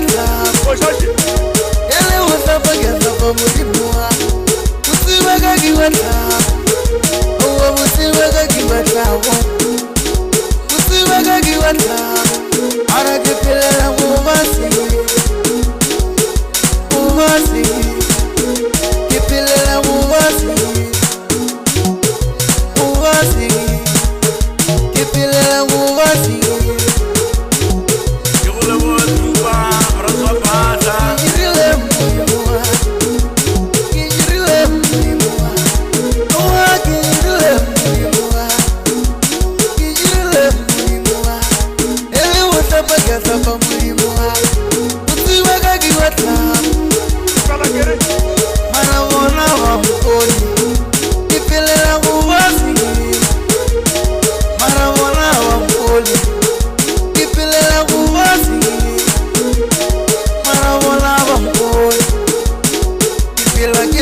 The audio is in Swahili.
giwata ele wata geza pamulimwa musibaga giwata owa musibaga giwata musibaga giwata arakepela mubasi kepela mubasi kepela mubasi Feel like